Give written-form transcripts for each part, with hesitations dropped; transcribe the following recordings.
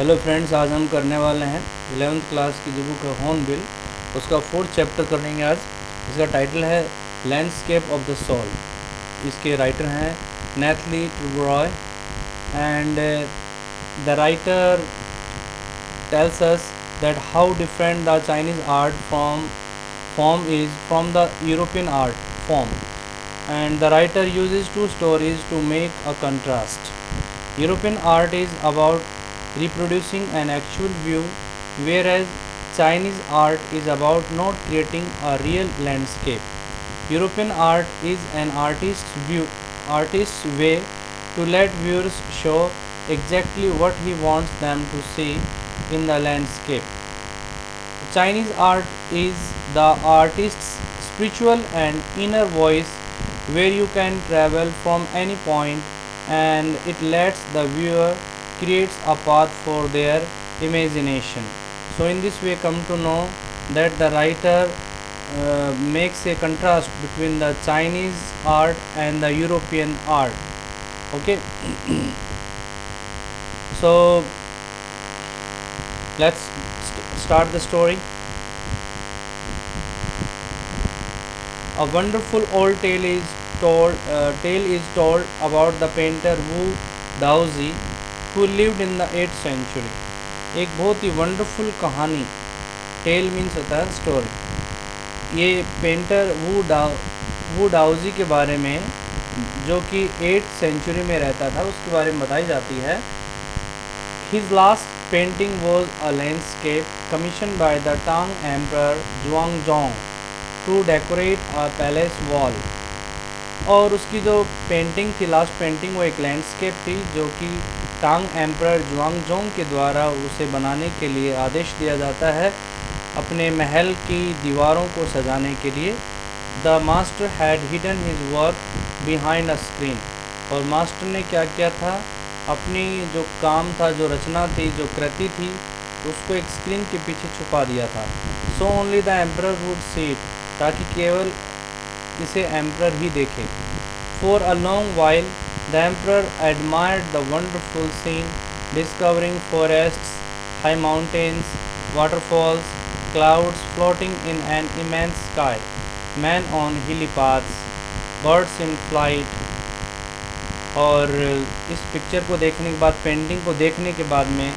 Hello friends, आज हम करने वाले हैं 11th क्लास की जो बुक है हॉर्नबिल, उसका 4th चैप्टर करेंगे आज। इसका टाइटल है लैंडस्केप ऑफ द सोल। इसके राइटर हैं Nathalie Trouveroy and the writer tells us that how different the Chinese art form is from the European art form, and the writer uses two stories to make a contrast. European art is about reproducing an actual view, whereas Chinese art is about not creating a real landscape. European art is an artist's way to let viewers show exactly what he wants them to see in the landscape. Chinese art is the artist's spiritual and inner voice, where you can travel from any point and it lets the viewer creates a path for their imagination. So in this way come to know that the writer makes a contrast between the Chinese art and the European art. Okay. So let's start the story. A wonderful old tale is told about the painter Wu Daozi who lived in the 8th century. एक बहुत ही wonderful कहानी, tell means होता है story. ये painter वू डाओजी के बारे में, जो कि 8th सेंचुरी में रहता था, उसके बारे में बताई जाती है। His last painting was a landscape commissioned by the Tang Emperor Zhuangzong to decorate a palace wall. और उसकी जो पेंटिंग थी, लास्ट पेंटिंग, वो एक लैंडस्केप थी जो कि टांग एम्परर जुआंगजोंग के द्वारा उसे बनाने के लिए आदेश दिया जाता है अपने महल की दीवारों को सजाने के लिए। The master had hidden his work behind a screen. और मास्टर ने क्या किया था, अपनी जो काम था, जो रचना थी, जो कृति थी, उसको एक स्क्रीन के पीछे छुपा दिया था। So only the emperor would see it, ताकि केवल इसे एम्परर ही देखे। For a long while the emperor admired the wonderful scene, discovering forests, high mountains, waterfalls, clouds floating in an immense sky, man on hilly paths, birds in flight. और इस picture को देखने के बाद, पेंटिंग को देखने के बाद में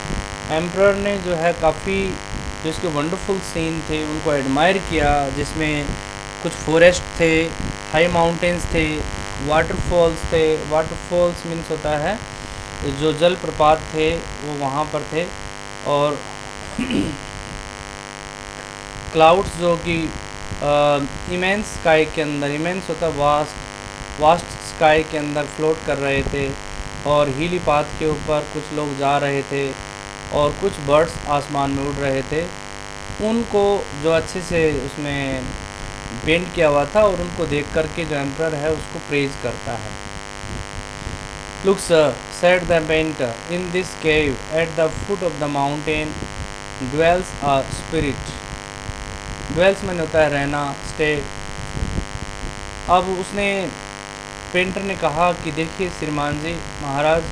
एम्परर ने जो है काफ़ी जो इसके वंडरफुल सीन थे उनको एडमायर किया, जिसमें कुछ फॉरेस्ट थे, हाई माउंटेन्स थे, वाटरफॉल्स थे। वाटरफॉल्स मीन्स होता है जो जलप्रपात थे वो वहाँ पर थे, और क्लाउड्स जो कि इमेंस स्काई के अंदर, इमेंस होता है वास्ट स्काई के अंदर फ्लोट कर रहे थे, और हीली पाथ के ऊपर कुछ लोग जा रहे थे, और कुछ बर्ड्स आसमान में उड़ रहे थे। उनको जो अच्छे से उसमें पेंट किया हुआ था, और उनको देख करके जो एम्परर है उसको प्रेज करता है। Look sir, said the painter, in this cave at the foot of the mountain dwells a spirit. Dwells में होता है रहना, स्टे। अब उसने, पेंटर ने कहा कि देखिए श्रीमान जी महाराज,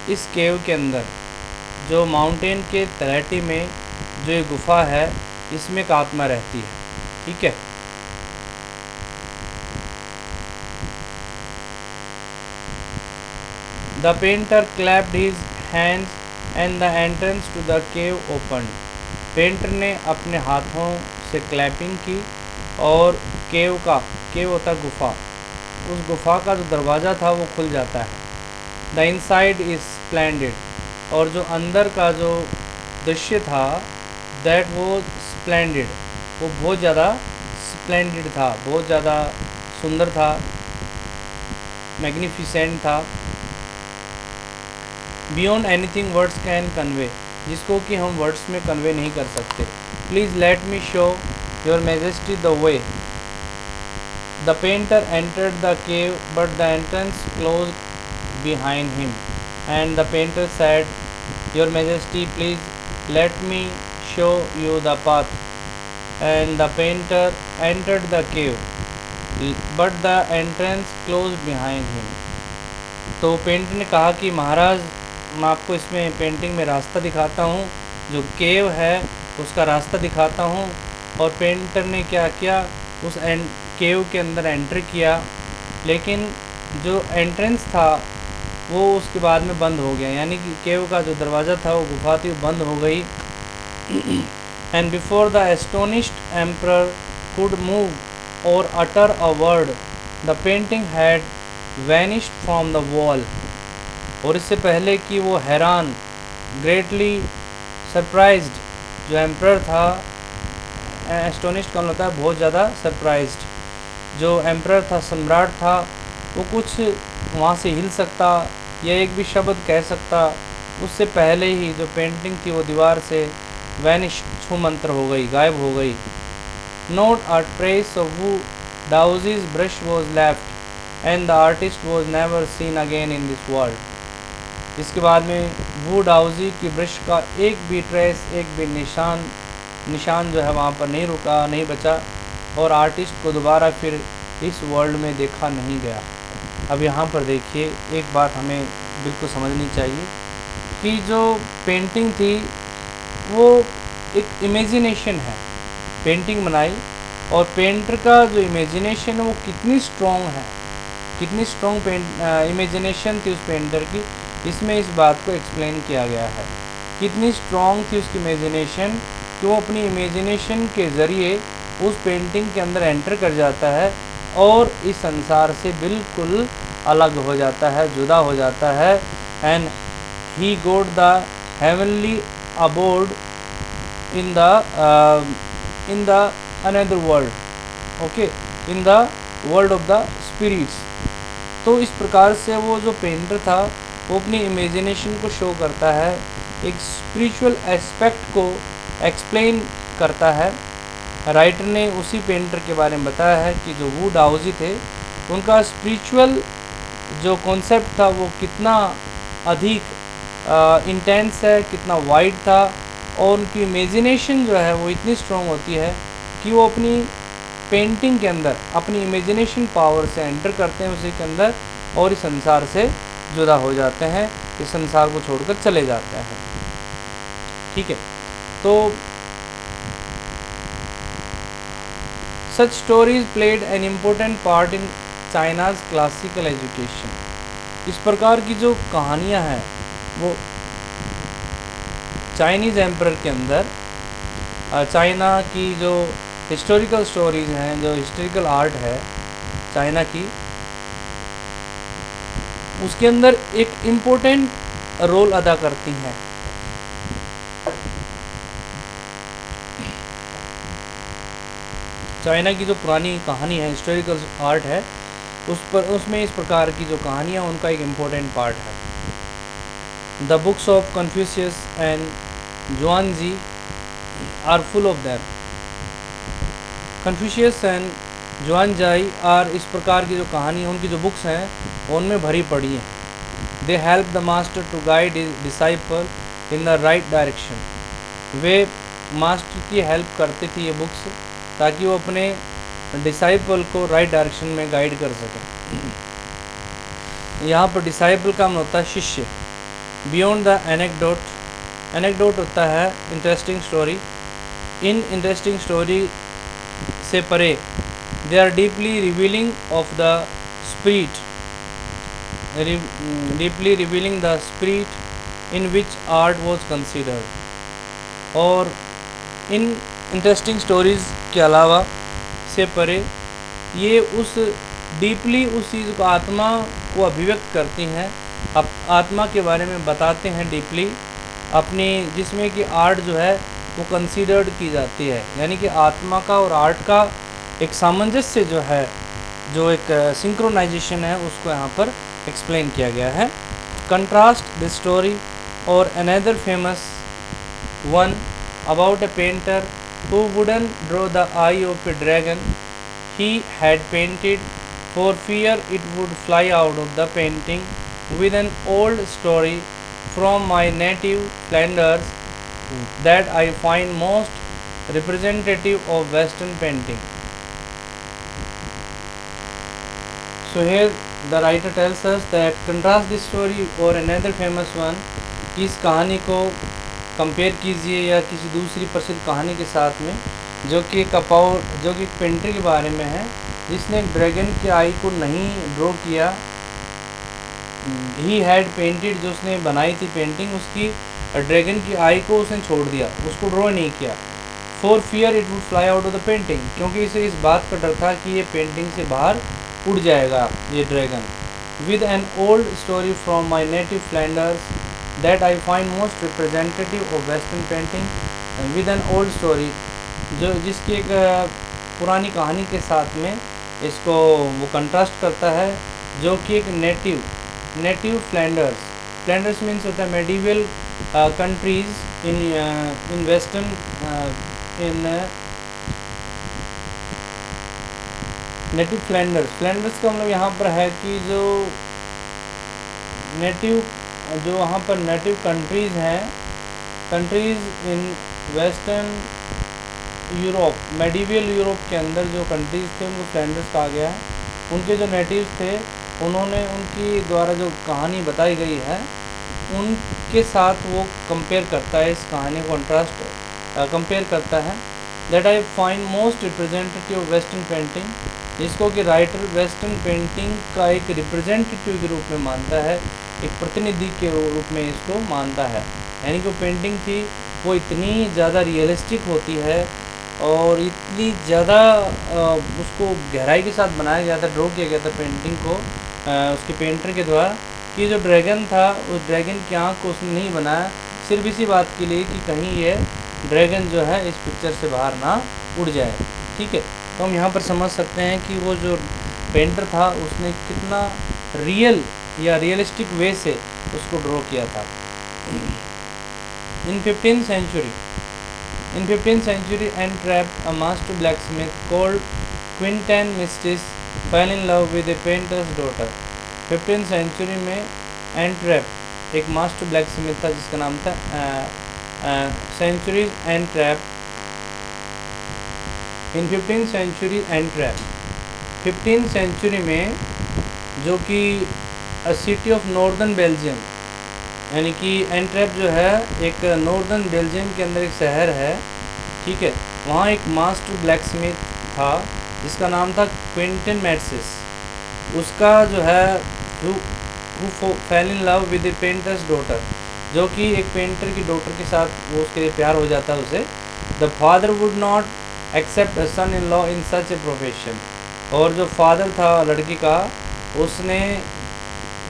इस केव के अंदर, जो माउंटेन के तलहटी में जो ये गुफा है, इसमें एक आत्मा रहती है। ठीक है। The painter clapped his hands and the entrance to the cave open. Painter ने अपने हाथों से क्लैपिंग की, और केव होता गुफा, उस गुफा का जो दरवाज़ा था वो खुल जाता है। द इनसाइड इज स्प्लेंडेड, और जो अंदर का जो दृश्य था, दैट वो स्प्लेंडेड, वो बहुत ज़्यादा स्प्लेंडेड था, बहुत ज़्यादा सुंदर था, मैग्निफिसेंट था। Beyond anything words can convey, जिसको कि हम वर्ड्स में कन्वे नहीं कर सकते। Please let me show your majesty the way. The painter entered the cave but the entrance closed behind him, and the painter said, your majesty, please let me show you the path. And the painter entered the cave, but the entrance closed behind him. तो painter ने कहा कि महाराज, मैं आपको इसमें painting में रास्ता दिखाता हूँ, जो केव है उसका रास्ता दिखाता हूँ। और पेंटर ने क्या किया, उस केव के अंदर एंट्री किया, लेकिन जो एंट्रेंस था वो उसके बाद में बंद हो गया, यानी कि केव का जो दरवाज़ा था, वो गुफा थी, वो बंद हो गई। And before the astonished emperor could move or utter a word, the painting had vanished from the wall। और इससे पहले कि वो हैरान, ग्रेटली सरप्राइज्ड, जो एम्परर था, एस्टोनिश्ड कौन होता है, बहुत ज़्यादा सरप्राइज्ड, जो एम्परर था, सम्राट था, वो कुछ वहाँ से हिल सकता या एक भी शब्द कह सकता, उससे पहले ही जो पेंटिंग थी वो दीवार से वैनिश, छूमंतर हो गई, गायब हो गई। Not a trace of Wu Daozi's brush was left, and the artist was never seen again in this world। इसके बाद में वू डाउजी की ब्रश का एक भी ट्रेस, एक भी निशान जो है वहाँ पर नहीं रुका, नहीं बचा, और आर्टिस्ट को दोबारा फिर इस वर्ल्ड में देखा नहीं गया। अब यहाँ पर देखिए, एक बात हमें बिल्कुल समझनी चाहिए कि जो पेंटिंग थी वो एक इमेजिनेशन है, पेंटिंग बनाई, और पेंटर का जो इमेजिनेशन है वो कितनी स्ट्रॉन्ग है, कितनी स्ट्रॉन्ग इमेजिनेशन थी उस पेंटर की, इसमें इस बात को एक्सप्लेन किया गया है। कितनी स्ट्रॉन्ग थी उसकी इमेजिनेशन कि वो अपनी इमेजिनेशन के ज़रिए उस पेंटिंग के अंदर एंटर कर जाता है और इस संसार से बिल्कुल अलग हो जाता है, जुदा हो जाता है। And he got the heavenly abode in the another world, okay, in the world of the spirits। तो इस प्रकार से वो जो पेंटर था वो अपनी इमेजिनेशन को शो करता है, एक स्पिरिचुअल एस्पेक्ट को एक्सप्लेन करता है। राइटर ने उसी पेंटर के बारे में बताया है कि जो वू डाओजी थे, उनका स्पिरिचुअल जो कॉन्सेप्ट था वो कितना अधिक इंटेंस है, कितना वाइड था, और उनकी इमेजिनेशन जो है वो इतनी स्ट्रॉन्ग होती है कि वो अपनी पेंटिंग के अंदर अपनी इमेजिनेशन पावर से एंटर करते हैं उसी के अंदर, और इस संसार से जुदा हो जाते हैं, इस संसार को छोड़कर चले जाते हैं। ठीक है, तो such stories played an important part in China's classical education. इस प्रकार की जो कहानियाँ हैं वो चाइनीज़ एम्परर के अंदर, चाइना की जो हिस्टोरिकल स्टोरीज़ हैं, जो हिस्टोरिकल आर्ट है चाइना की, उसके अंदर एक इम्पोर्टेंट रोल अदा करती हैं। चाइना की जो पुरानी कहानी है, हिस्टोरिकल आर्ट है, उसमें इस प्रकार की जो कहानियाँ, उनका एक इम्पोर्टेंट पार्ट है। The books of Confucius and Zhuangzi are full of them। Confucius and Zhuangzi are इस प्रकार की जो कहानी, उनकी जो बुक्स हैं उनमें भरी पड़ी हैं। They help the master to guide his disciple in the right direction। Way master की हेल्प करती थी ये बुक्स, ताकि वो अपने डिसाइपल को राइट डायरेक्शन में गाइड कर सकें। यहाँ पर डिसाइपल का मतलब होता है शिष्य। बियॉन्ड द एनेक्डोट होता है इंटरेस्टिंग स्टोरी। इन इंटरेस्टिंग स्टोरी से परे, they are deeply revealing of the spirit, deeply revealing the spirit in which art was considered. और इन इंटरेस्टिंग स्टोरीज़ के अलावा से परे, ये उस डीपली उस चीज़ को, आत्मा को अभिव्यक्त करती हैं, अब आत्मा के बारे में बताते हैं डीपली अपनी, जिसमें कि आर्ट जो है वो कंसीडर्ड की जाती है, यानी कि आत्मा का और आर्ट का एक सामंजस्य जो है, जो एक सिंक्रोनाइजेशन है, उसको यहाँ पर एक्सप्लेन किया गया है। कंट्रास्ट दिस स्टोरी और another famous one about a painter who wouldn't draw the eye of a dragon he had painted for fear it would fly out of the painting, with an old story from my native Flanders that I find most representative of Western painting। So here the writer tells us that contrast this story और another famous one, कि इस कहानी को compare कीजिए या किसी दूसरी प्रसिद्ध कहानी के साथ में, जो कि एक पेंटर के बारे में है जिसने एक ड्रैगन की आई को नहीं ड्रॉ किया। ही हैड पेंटेड, जो उसने बनाई थी पेंटिंग, उसकी ड्रैगन की आई को उसने छोड़ दिया, उसको ड्रॉ नहीं किया। For fear it would fly out of the painting, क्योंकि इसे इस बात का डर था कि ये पेंटिंग से बाहर उड़ जाएगा ये dragon. With an old story from my native Flanders that I find most representative of western painting. With an old story, जो जिसकी एक पुरानी कहानी के साथ में इसको वो कंट्रास्ट करता है, जो कि एक नेटिव फ्लैंडर्स मीन्स होता है medieval countries in western in native Flanders का मतलब यहाँ पर है कि जो वहाँ पर नेटिव कंट्रीज़ हैं, countries in western Europe, medieval Europe के अंदर जो कंट्रीज़ थे उनको फ्लैंडर्स कहा गया है। उनके जो नेटिव्स थे उन्होंने उनकी द्वारा जो कहानी बताई गई है उनके साथ वो कंपेयर करता है, इस कहानी को कंट्रास्ट कंपेयर करता है। That I find most representative western painting, जिसको कि राइटर वेस्टर्न पेंटिंग का एक रिप्रेजेंटेटिव के रूप में मानता है, एक प्रतिनिधि के रूप में इसको मानता है। यानी कि वो पेंटिंग थी वो इतनी ज़्यादा रियलिस्टिक होती है और इतनी ज़्यादा उसको गहराई के साथ बनाया गया था, ड्रॉ किया गया था पेंटिंग को उसके पेंटर के द्वारा, कि जो ड्रैगन था उस ड्रैगन की आँख को उसने नहीं बनाया सिर्फ इसी बात के लिए कि कहीं ये ड्रैगन जो है इस पिक्चर से बाहर ना उड़ जाए। ठीक है, तो हम यहाँ पर समझ सकते हैं कि वो जो पेंटर था उसने कितना रियल या रियलिस्टिक वे से उसको ड्रॉ किया था। इन 15th century Antwerp, a master blacksmith called Quentin Mistis fell in love with a painter's daughter। 15th century में एंट्रैप एक मास्टर ब्लैकस्मिथ था जिसका नाम था सेंचुरी एंट्रैप। इन 15th century entrap 15th century में, जो कि सिटी ऑफ नॉर्दर्न बेल्जियम, यानी कि एंट्रैप जो है एक नॉर्दर्न बेल्जियम के अंदर एक शहर है। ठीक है, वहाँ एक मास्टर ब्लैकस्मिथ था जिसका नाम था क्विंटन मैट्सिस। उसका जो है who fail in love with A painters daughter, जो कि एक पेंटर की डॉटर के साथ वो उसके लिए प्यार हो जाता है उसे। The father would not accept a son in law in such a profession, और जो फादर था लड़की का उसने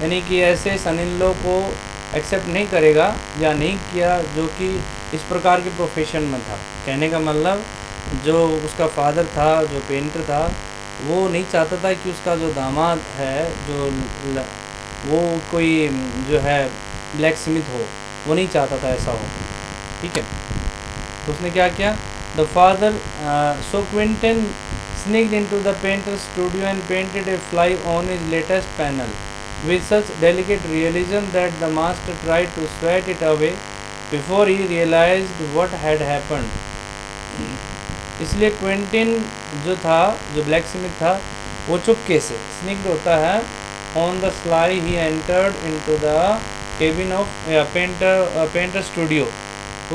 यानी कि ऐसे सन इन लॉ को एक्सेप्ट नहीं करेगा या नहीं किया जो कि इस प्रकार के प्रोफेशन में था। कहने का मतलब जो उसका फादर था, जो पेंटर था, वो नहीं चाहता था कि उसका जो दामाद है वो कोई जो है ब्लैक स्मिथ हो, वो नहीं चाहता था ऐसा हो। ठीक है, तो उसने क्या किया, the father so Quinton sneaked into the painter's studio and painted a fly on his latest panel with such delicate realism that the master tried to sweat it away before he realized what had happened। इसलिए Quentin जो था, जो black Smith था, वो चुपके से स्निक्ड होता है on the sly he entered into the cabin of painter studio.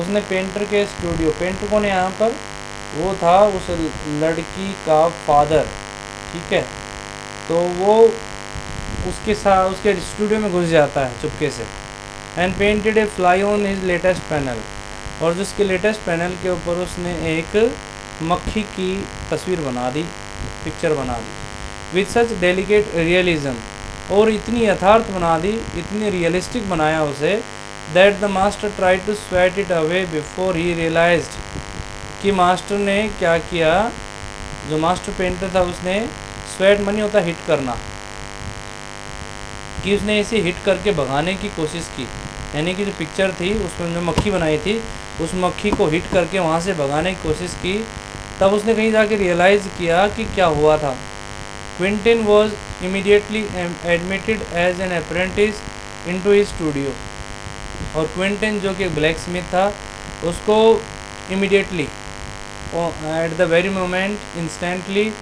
उसने पेंटर के स्टूडियो, पेंटर कौन है यहाँ पर, वो था उस लड़की का फादर। ठीक है, तो वो उसके साथ उसके स्टूडियो में घुस जाता है चुपके से। And painted A fly on his latest panel, और जो उसके लेटेस्ट पैनल के ऊपर उसने एक मक्खी की तस्वीर बना दी, पिक्चर बना दी। विथ सच डेलिकेट रियलिज्म, और इतनी यथार्थ बना दी, इतनी रियलिस्टिक बनाया उसे, that the master try to sweat it away before he realised, कि मास्टर ने क्या किया, जो मास्टर पेंटर था उसने स्वेट मनी होता हिट करना, कि उसने इसे हिट करके भगाने की कोशिश की। यानी कि जो पिक्चर थी उसमें जो मक्खी बनाई थी उस मक्खी को हिट करके वहाँ से भगाने की कोशिश की। तब उसने कहीं जाके रियलाइज़ किया कि क्या हुआ था। Quentin was immediately admitted as an apprentice into his studio, और क्विंटिन जो कि ब्लैक स्मिथ था उसको immediately at the very moment instantly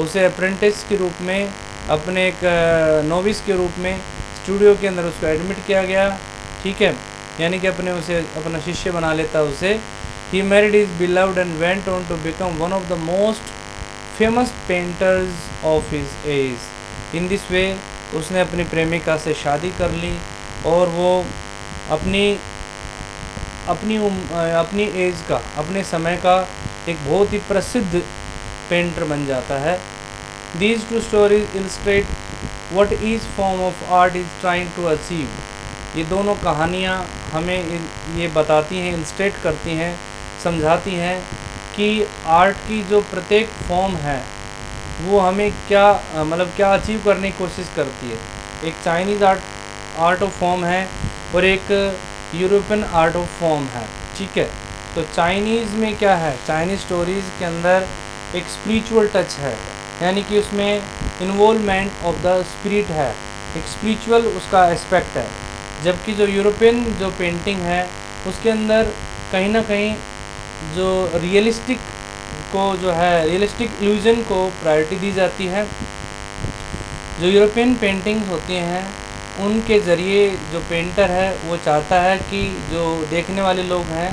उसे अप्रेंटिस के रूप में अपने एक नोविस के रूप में स्टूडियो के अंदर उसको एडमिट किया गया, ठीक है, यानी कि अपने उसे अपना शिष्य बना लेता उसे। He married his beloved and went on to become one of the most famous painters of his age. In this way उसने अपनी प्रेमिका से शादी कर ली और वो अपनी अपनी एज का, अपने समय का एक बहुत ही प्रसिद्ध पेंटर बन जाता है। These two stories illustrate what each form of art is trying to achieve. ये दोनों कहानियाँ हमें ये बताती हैं, इलस्ट्रेट करती हैं, समझाती हैं कि आर्ट की जो प्रत्येक फॉर्म है वो हमें क्या मतलब क्या अचीव करने की कोशिश करती है। एक चाइनीज़ आर्ट ऑफ फॉर्म है और एक यूरोपियन आर्ट ऑफ फॉर्म है, ठीक है। तो चाइनीज़ में क्या है, चाइनीज़ स्टोरीज़ के अंदर एक स्पिरिचुअल टच है, यानी कि उसमें इन्वॉल्वमेंट ऑफ द स्पिरिट है, एक स्पिरिचुअल उसका एस्पेक्ट है। जबकि जो यूरोपियन जो पेंटिंग है उसके अंदर कहीं ना कहीं जो रियलिस्टिक को जो है, रियलिस्टिक इल्यूजन को प्रायोरिटी दी जाती है। जो यूरोपियन पेंटिंग्स होती हैं उनके ज़रिए जो पेंटर है वो चाहता है कि जो देखने वाले लोग हैं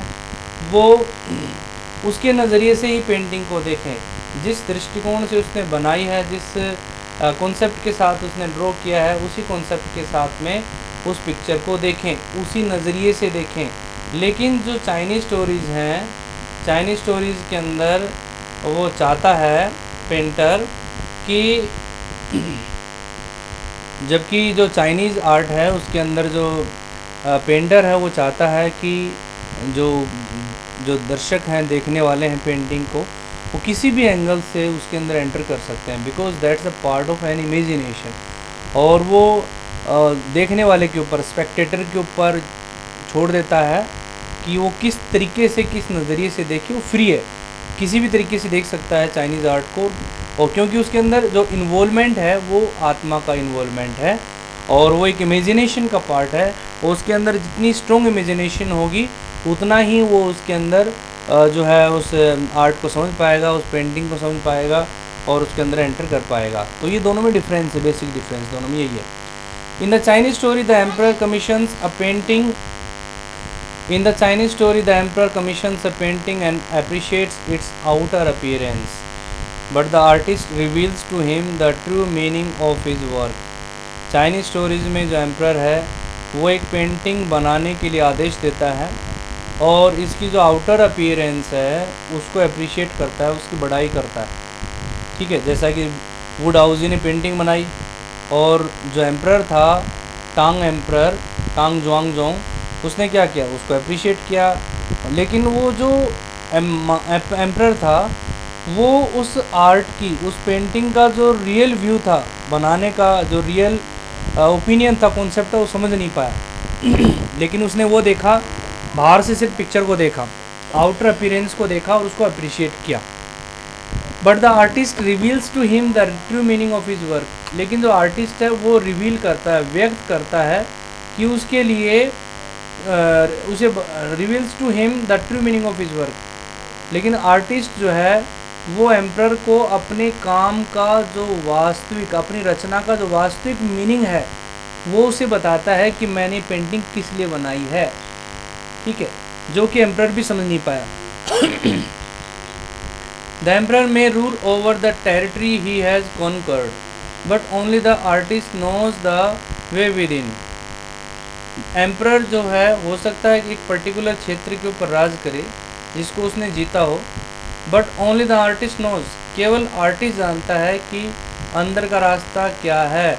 वो उसके नज़रिए से ही पेंटिंग को देखें, जिस दृष्टिकोण से उसने बनाई है, जिस कॉन्सेप्ट के साथ उसने ड्रॉ किया है, उसी कॉन्सेप्ट के साथ में उस पिक्चर को देखें, उसी नज़रिए से देखें। लेकिन जो चाइनीज़ स्टोरीज़ हैं, चाइनीज़ स्टोरीज़ के अंदर वो चाहता है पेंटर कि जबकि जो चाइनीज़ आर्ट है उसके अंदर जो पेंटर है वो चाहता है कि जो जो दर्शक हैं, देखने वाले हैं पेंटिंग को, वो किसी भी एंगल से उसके अंदर एंटर कर सकते हैं, because that's a part of N imagination. और वो देखने वाले के ऊपर, स्पेक्टेटर के ऊपर छोड़ देता है कि वो किस तरीके से, किस नज़रिए से देखे। वो फ्री है, किसी भी तरीके से देख सकता है चाइनीज़ आर्ट को, और क्योंकि उसके अंदर जो इन्वॉल्वमेंट है वो आत्मा का इन्वॉल्वमेंट है और वो एक इमेजिनेशन का पार्ट है। और उसके अंदर जितनी स्ट्रॉन्ग इमेजिनेशन होगी उतना ही वो उसके अंदर जो है उस आर्ट को समझ पाएगा, उस पेंटिंग को समझ पाएगा और उसके अंदर एंटर कर पाएगा। तो ये दोनों में डिफरेंस है, बेसिक डिफरेंस दोनों में यही है। In the Chinese story the emperor commissions a painting In the Chinese story, the emperor commissions a painting and appreciates its outer appearance, but the artist reveals to him the true meaning of his work. Chinese stories में जो emperor है वो एक painting बनाने के लिए आदेश देता है और इसकी जो आउटर अपीयरेंस है उसको अप्रिशिएट करता है, उसकी बड़ाई करता है, ठीक है। जैसा कि वुड हाउजी ने पेंटिंग बनाई और जो एम्प्रर था, टांग एम्प्रर, टांग जुआंगजोंग, उसने क्या किया, उसको अप्रिशिएट किया। लेकिन वो जो एम्प्रर था वो उस आर्ट की, उस पेंटिंग का जो रियल व्यू था, बनाने का जो रियल ओपिनियन था, कॉन्सेप्ट था, वो समझ नहीं पाया। लेकिन उसने वो देखा, बाहर से सिर्फ पिक्चर को देखा, आउटर अपीयरेंस को देखा और उसको अप्रिशिएट किया। But the artist reveals to him the true meaning of his work. लेकिन जो आर्टिस्ट है वो रिवील करता है, व्यक्त करता है कि उसके लिए उसे reveals to him the true meaning of his work. लेकिन आर्टिस्ट जो है वो एम्प्रर को अपने काम का जो वास्तविक, अपनी रचना का जो वास्तविक मीनिंग है वो उसे बताता है कि मैंने पेंटिंग किस लिए बनाई है, ठीक है, जो कि एम्प्रर भी समझ नहीं पाया। The emperor may rule over the territory he has conquered, but only the artist knows the way within. Emperor जो है हो सकता है कि एक पर्टिकुलर क्षेत्र के ऊपर राज करे जिसको उसने जीता हो, but only the artist knows, केवल आर्टिस्ट जानता है कि अंदर का रास्ता क्या है,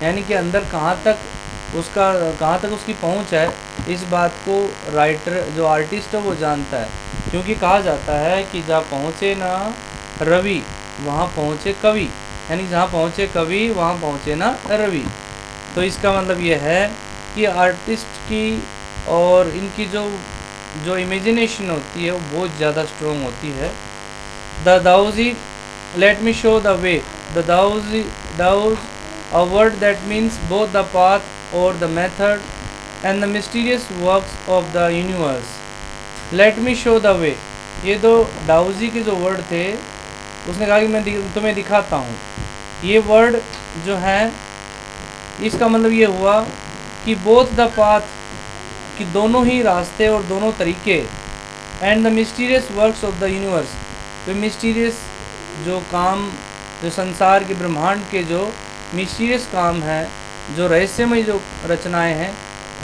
यानी कि अंदर कहाँ तक उसकी पहुँच है। इस बात को राइटर, जो आर्टिस्ट है, वो जानता है, क्योंकि कहा जाता है कि जहाँ पहुँचे ना रवि वहाँ पहुँचे कवि, यानी जहाँ पहुँचे कवि वहाँ पहुँचे ना रवि। तो इसका मतलब ये है कि आर्टिस्ट की और इनकी जो इमेजिनेशन होती है वो बहुत ज़्यादा स्ट्रॉन्ग होती है। The Daoji, let me show the way, the Dao is a word that means both the path और the method and the mysterious works of the universe. Let me show the way, ये दो दाउजी के जो word थे उसने कहा कि मैं तुम्हें दिखाता हूँ। ये वर्ड जो है, इसका मतलब ये हुआ कि बोथ द पाथ, कि दोनों ही रास्ते और दोनों तरीके, and the mysterious works of the universe, जो मिस्टीरियस जो काम, जो संसार के ब्रह्मांड के जो मिस्टीरियस काम हैं, जो रहस्यमय जो रचनाएं हैं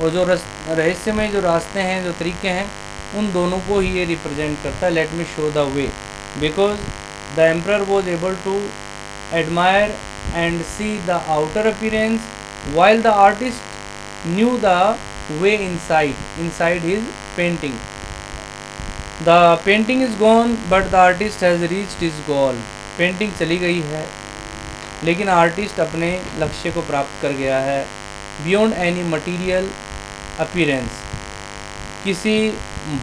और जो रहस्यमय जो रास्ते हैं, जो तरीके हैं, उन दोनों को ही ये रिप्रेजेंट करता है। Let me show the way, because the emperor was able to admire and see the outer appearance while the artist knew the way inside his painting. The painting is gone but the artist has reached his goal. Painting चली गई है लेकिन artist अपने लक्ष्य को प्राप्त कर गया है। बियॉन्ड एनी मटीरियल अपीयरेंस, किसी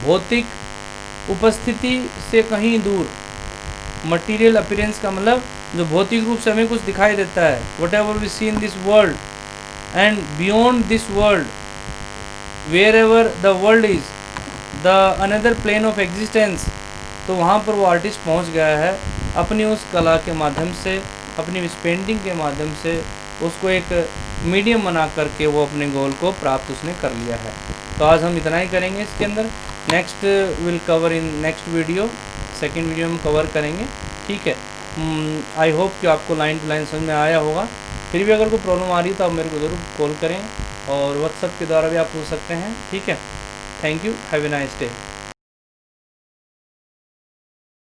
भौतिक उपस्थिति से कहीं दूर। मटीरियल अपीयरेंस का मतलब जो भौतिक रूप से हमें कुछ दिखाई देता है, whatever we see in this world and beyond this world, wherever the world is the another plane of existence, तो वहाँ पर वो आर्टिस्ट पहुँच गया है अपनी उस कला के माध्यम से, अपनी इस पेंटिंग के माध्यम से उसको एक मीडियम बना करके वो अपने गोल को प्राप्त उसने कर लिया है। तो आज हम इतना ही करेंगे इसके अंदर। Next will cover in next video, second video में कवर करेंगे, ठीक है। आई होप कि आपको लाइन टू लाइन समझ में आया होगा। फिर भी अगर कोई प्रॉब्लम आ रही है तो आप मेरे को ज़रूर कॉल करें और व्हाट्सएप के द्वारा भी आप पूछ सकते हैं, ठीक है। Thank you, have a nice day.